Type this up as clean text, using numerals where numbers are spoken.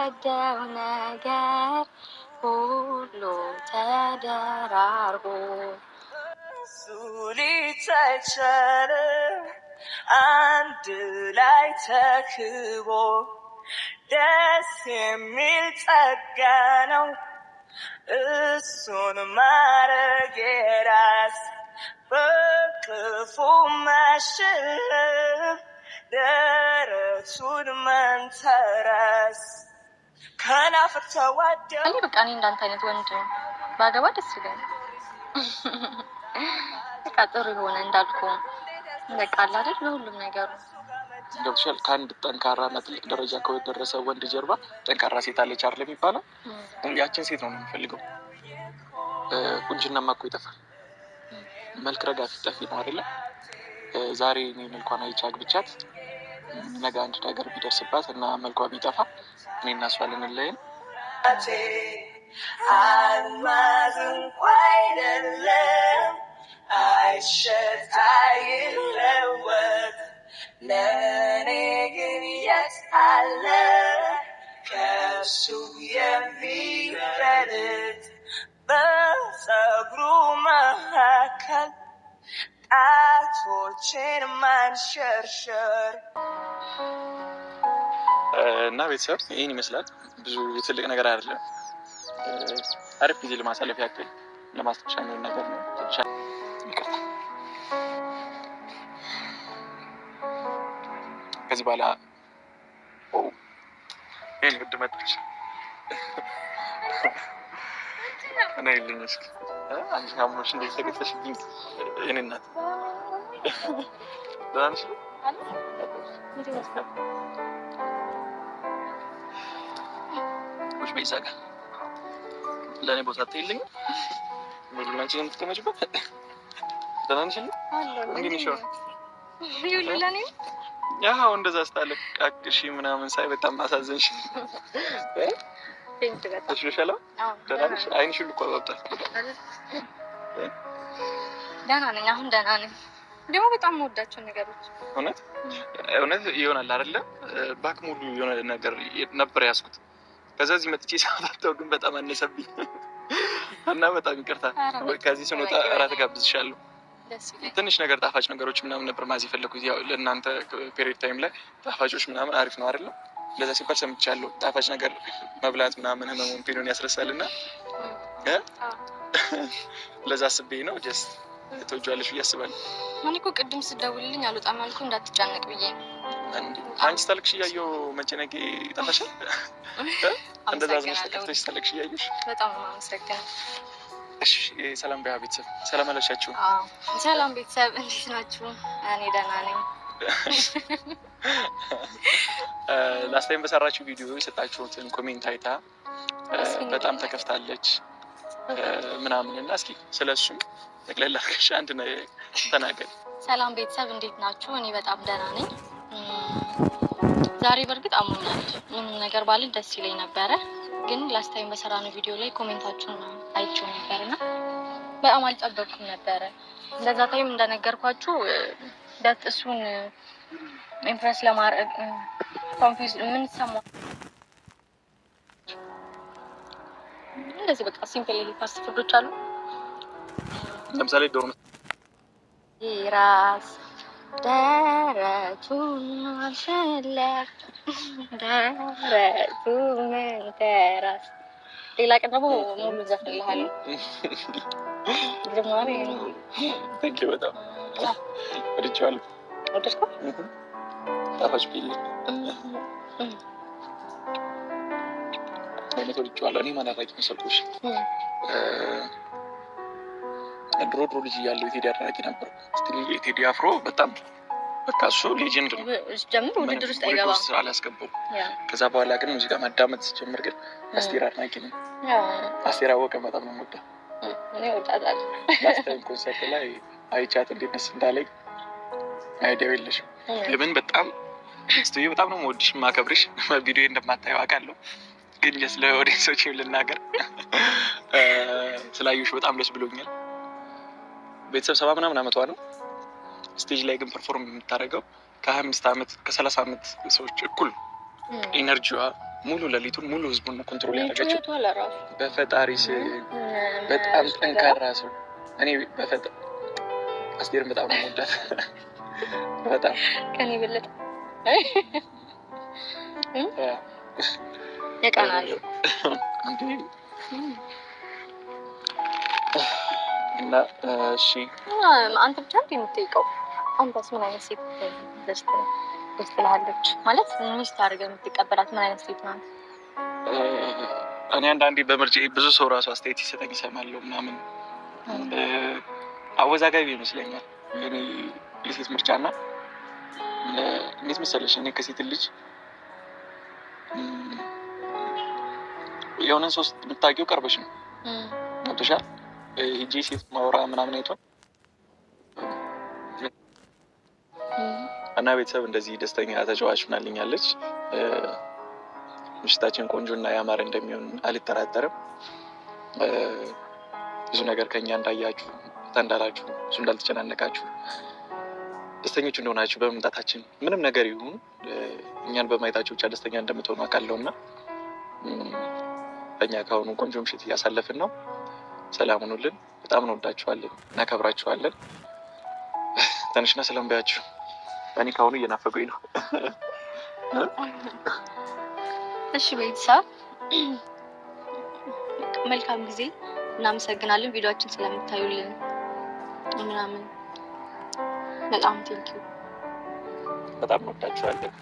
የምወደው ነገር ሁሉ ተደራርቦ ሱሊተቸለ አንድ ላይ ተክቦ ደስ የሚል ጸጋ ነው እሱን ማረግ የራስ በክፉ ማሸነፍ ደረቱን መንተራስ ከናፍር ተዋደው እኔ በቃ እኔ እንዳንተ አይነት ወንድ ባገባ ደስ ይለኛል። በቃ ጥሩ የሆነ እንዳልኩ በቃ አለ አይደል በሁሉም ነገሩ ገብቶሻል። ከአንድ ጠንካራና ትልቅ ደረጃ ከደረሰ ወንድ ጀርባ ጠንካራ ሴት አለች አይደል የሚባለው? ያችን ሴት ነው የምንፈልገው። ቁንጅናማ እኮ ይጠፋል። መልክ ረጋፊ ጠፊ ነው አይደለ? ዛሬ እኔ መልኳን አይቼ አግብቻት ነገ አንድ ነገር ቢደርስባት እና መልኳ ቢጠፋ እኔ እና እሷ ልንለያይ አልማዝ እንኳ አይደለም አይሸጥ አይለወጥ ለእኔ ግን የት አለ ከሱ የሚበልጥ በፀጉሩ መካከል ጣቶችን ማንሸርሸር እና ቤተሰብ ይህን ይመስላል። ብዙ ትልቅ ነገር አይደለም። አሪፍ ጊዜ ለማሳለፍ ያክል ለማስታወሻ የሚሆን ነገር ነው። ከዚህ በኋላ ይህን ውድ መጥች እና ይልኝ እስኪ አንቺ ሀሞች እንዴት ተገተሽብኝ የኔ እናት ደህና ነሽ? ቁጭ በይ እዛ ጋር ለእኔ ቦታ አትይልኝ ሙሉ አንቺ የምትቀመጭበት ደህና ነሽ? እንዴት ነሽ? ይሁሉ ለኔ ያው እንደዛ ስታለቃቅሽ ምናምን ሳይ በጣም አሳዘንሽ። ተሽሎሻል? ደህና ነሽ? አይንሽ ሁሉ እኮ አባብጧል። ደህና ነኝ፣ አሁን ደህና ነኝ። ደግሞ በጣም የምወዳቸው ነገሮች እውነት ይሆናል አይደለ? ባክ ሙሉ የሆነ ነገር ነበር ያዝኩት። ከዛ እዚህ መጥቼ ሳታው ግን በጣም አነሰብኝ እና በጣም ይቅርታ። ከዚህ ስንወጣ እራት ጋብዝሻለሁ። ትንሽ ነገር ጣፋጭ ነገሮች ምናምን ነበር ማዚ ፈለኩት። ያው ለእናንተ ፔሪድ ታይም ላይ ጣፋጮች ምናምን አሪፍ ነው አይደለ? ለዛ ሲባል ሰምቻለሁ። ጣፋጭ ነገር መብላት ምናምን ህመሙን ፔኑን ያስረሳልና ለዛ አስቤ ነው። ጀስት ተወጇለሽ ብዬ አስባለሁ። እኔ እኮ ቅድም ስደውልልኝ አልወጣም ያልኩ እንዳትጨነቅ ብዬ አንቺ ስታለቅሽ እያየሁ መጨነቄ ጠፋሻል? እንደዛ አዝነሽ ተከፍተሽ ስታለቅሽ እያየሽ በጣም አመሰግናለሁ። እሺ ሰላም በያ ቤተሰብ፣ ሰላም አላሻችሁ? ሰላም ቤተሰብ፣ እንዴት ናችሁ? እኔ ደህና ነኝ። ላስት ታይም በሰራችሁ ቪዲዮ የሰጣችሁትን ኮሜንት አይታ በጣም ተከፍታለች ምናምን እና እስኪ ስለሱም ጠቅለል አድርገሽ አንድ ተናገሪ። ሰላም ቤተሰብ፣ እንዴት ናችሁ? እኔ በጣም ደህና ነኝ። ዛሬ በእርግጥ አሞኛል። ምንም ነገር ባልን ደስ ይለኝ ነበረ፣ ግን ላስት ታይም በሰራነው ቪዲዮ ላይ ኮሜንታችሁን አይቼው ነበርና በጣም አልጠበቅኩም ነበረ። እንደዛ ታይም እንደነገርኳችሁ እሱን ኢምፕረስ ለማድረግ ኮንፊውዝ ምን ሰማው እንደዚህ በቃ ሲምፕል ፋስት ፉዶች አሉ። ለምሳሌ ዶርም ራስ ደረቱን ማሸለፍ ደረቱን መንተራስ ሌላ ቀን ደግሞ ሙሉ ዘፍንልሃለሁ። ጀማሪ ታንኪ በጣም ወድቻለሁ። ወደድከው? ጣፋጭ ቢል ወድቻለሁ። እኔ ማን አራቂ መሰልኩሽ? ድሮ ልጅ እያለሁ የቴዲ አድናቂ ነበርኩ። የቴዲ አፍሮ በጣም በቃ እሱ ሌጀንድ ነው። ጀምሮ ውድድር ውስጥ አይገባም አላስገባም። ከዛ በኋላ ግን ሙዚቃ ማዳመጥ ሲጀምር ግን አስቴር አድናቂ ነኝ። አስቴር አወቀ በጣም ነው የምወዳት። እኔ እወዳታለሁ። ላስት ታይም ኮንሰርት ላይ አይቻት እንዴት ደስ እንዳለኝ አይዲያው የለሽም። ለምን በጣም ስቱዲዮ በጣም ነው የምወድሽ የማከብርሽ። ቪዲዮ እንደማታየው አውቃለሁ፣ ግን ጀስት ለኦዲየንሶች ልናገር ስላዩሽ በጣም ደስ ብሎኛል። ቤተሰብ 70 ምናምን አመቷ ነው። ስቴጅ ላይ ግን ፐርፎርም የምታደርገው ከ25 ዓመት ከ30 ዓመት ሰዎች እኩል ኢነርጂዋ ሙሉ ሌሊቱን ሙሉ ህዝቡን ኮንትሮል ያደረገችው ለራሱ በፈጣሪ በጣም ጠንካራ ሰው። እኔ አስቴርን በጣም ነው የምወዳት። በጣም ከኔ በለጠ የቀናሉ እና እሺ አንተ ብቻ የምትጠይቀው አንተስ ምን አይነት ሴት ደስ ትላለች? ማለት ሚስት አድርገህ የምትቀበላት ምን አይነት ሴት ናት? እኔ አንዳንዴ በምርጫ ብዙ ሰው ራሱ አስተያየት ሲሰጠኝ እሰማለሁ ምናምን አወዛጋቢ ይመስለኛል እኔ የሴት ምርጫና እንዴት መሰለሽ እኔ ከሴት ልጅ የሆነን ሰው የምታውቂው ቀርበሽ ነው ገብቶሻል። ሂጂ ሴት ማውራ ምናምን አይቷል እና ቤተሰብ እንደዚህ ደስተኛ ተጫዋች ሆናልኛለች። ምሽታችን ቆንጆና ያማረ እንደሚሆን አልጠራጠርም። ብዙ ነገር ከኛ እንዳያችሁ እንዳላችሁ ብዙ እንዳልተጨናነቃችሁ ደስተኞች እንደሆናችሁ በመምጣታችን ምንም ነገር ይሁን እኛን በማየታችሁ ብቻ ደስተኛ እንደምትሆኑ አውቃለሁ እና በእኛ ከአሁኑ ቆንጆ ምሽት እያሳለፍን ነው። ሰላም ሁኑልን። በጣም እንወዳችኋለን፣ እናከብራችኋለን። ትንሽና ሰላም ባያችሁ። እኔ ከአሁኑ እየናፈቁኝ ነው። እሺ ቤተሰብ መልካም ጊዜ። እናመሰግናለን ቪዲዮአችን ስለምታዩልን ምናምን በጣም ቴንኪው። በጣም እንወዳችኋለን።